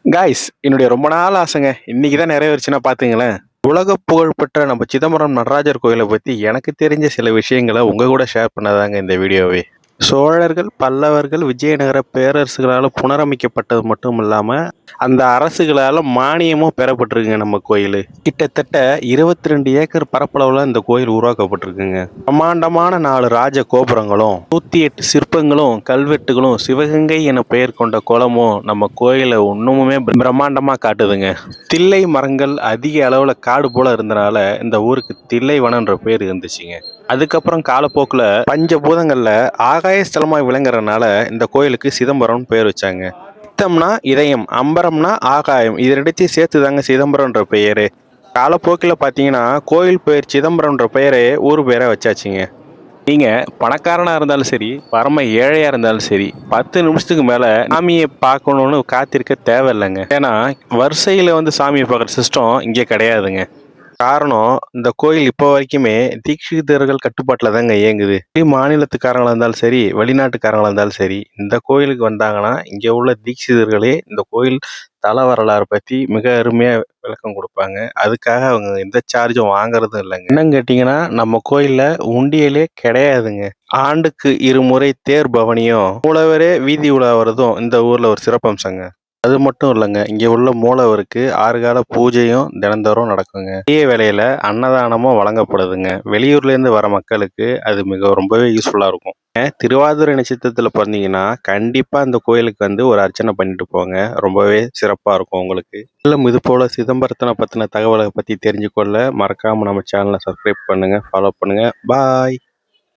Guys, என்னுடைய ரொம்ப நாள் ஆசைங்க. இன்னைக்கு தான் நிறைவேறுச்சுன்னா பாத்துங்களேன். உலக புகழ்பெற்ற நம்ம சிதம்பரம் நடராஜர் கோயிலை பத்தி எனக்கு தெரிஞ்ச சில விஷயங்களை உங்க கூட ஷேர் பண்ணதாங்க இந்த வீடியோவே. சோழர்கள், பல்லவர்கள், விஜயநகர பேரரசுகளால புனரமைக்கப்பட்டது மட்டும் இல்லாம அந்த அரசுகளால மானியமும் பெறப்பட்டிருக்குங்க நம்ம கோயில். கிட்டத்தட்ட 22 ஏக்கர் பரப்பளவுல இந்த கோயில் உருவாக்கப்பட்டிருக்குங்க. பிரம்மாண்டமான 4 ராஜ கோபுரங்களும் 108 சிற்பங்களும் கல்வெட்டுகளும் சிவகங்கை என பெயர் கொண்ட குளமும் நம்ம கோயிலை இன்னுமுமே பிரம்மாண்டமா காட்டுதுங்க. தில்லை மரங்கள் அதிக அளவுல காடு போல இருந்தனால இந்த ஊருக்கு தில்லைவனம்ன்ற பேர் இருந்துச்சுங்க. அதுக்கப்புறம் காலப்போக்கில் பஞ்சபூதங்கள்ல ஆகாய ஸ்தலமா விளங்குறதுனால இந்த கோயிலுக்கு சிதம்பரம்னு பேர் வச்சாங்க. சித்தம்னா இதயம், அம்பரம்னா ஆகாயம், இது ரெண்டுத்தையும் சேர்த்து தாங்க சிதம்பரம்ன்ற பெயரு. காலப்போக்கில் பார்த்தீங்கன்னா கோயில் பெயர் சிதம்பரம்ன்ற பெயரே ஊர் பேரை வச்சாச்சுங்க. நீங்க பணக்காரனா இருந்தாலும் சரி, பரம ஏழையா இருந்தாலும் சரி, 10 நிமிஷத்துக்கு மேல சாமியை பார்க்கணும்னு காத்திருக்க தேவையில்லைங்க. ஏன்னா வரிசையில வந்து சாமியை பார்க்குற சிஸ்டம் இங்கே கிடையாதுங்க. காரணம், இந்த கோயில் இப்போ வரைக்குமே தீட்சிதர்கள் கட்டுப்பாட்டில் தாங்க இயங்குது. மாநிலத்துக்காரங்களா இருந்தாலும் சரி, வெளிநாட்டுக்காரங்களா இருந்தாலும் சரி, இந்த கோயிலுக்கு வந்தாங்கன்னா இங்கே உள்ள தீட்சிதர்களே இந்த கோயில் தல வரலாறு பற்றி மிக அருமையாக விளக்கம் கொடுப்பாங்க. அதுக்காக அவங்க எந்த சார்ஜும் வாங்குறதும் இல்லைங்க. என்னன்னு கேட்டிங்கன்னா, நம்ம கோயிலில் உண்டியலே கிடையாதுங்க. ஆண்டுக்கு 2 முறை தேர் பவனியும் மூலவரே வீதி உலாவறதும் இந்த ஊரில் ஒரு சிறப்பம்சங்க. அது மட்டும் இல்லைங்க, இங்கே உள்ள மூலவருக்கு 6 கால பூஜையும் தினந்தோறும் நடக்குங்க. அதே வேளையில அன்னதானமும் வழங்கப்படுதுங்க. வெளியூர்லேருந்து வர மக்களுக்கு அது ரொம்பவே யூஸ்ஃபுல்லாக இருக்கும். திருவாதிரை நட்சத்திரத்தில் பிறந்தீங்கன்னா கண்டிப்பாக இந்த கோயிலுக்கு வந்து ஒரு அர்ச்சனை பண்ணிட்டு போங்க. ரொம்பவே சிறப்பாக இருக்கும் உங்களுக்கு. மேலும் இது போல சிதம்பரத்தினை பற்றின தகவலை பற்றி தெரிஞ்சுக்கொள்ள மறக்காமல் நம்ம சேனலை சப்ஸ்கிரைப் பண்ணுங்கள், ஃபாலோ பண்ணுங்கள். பாய்.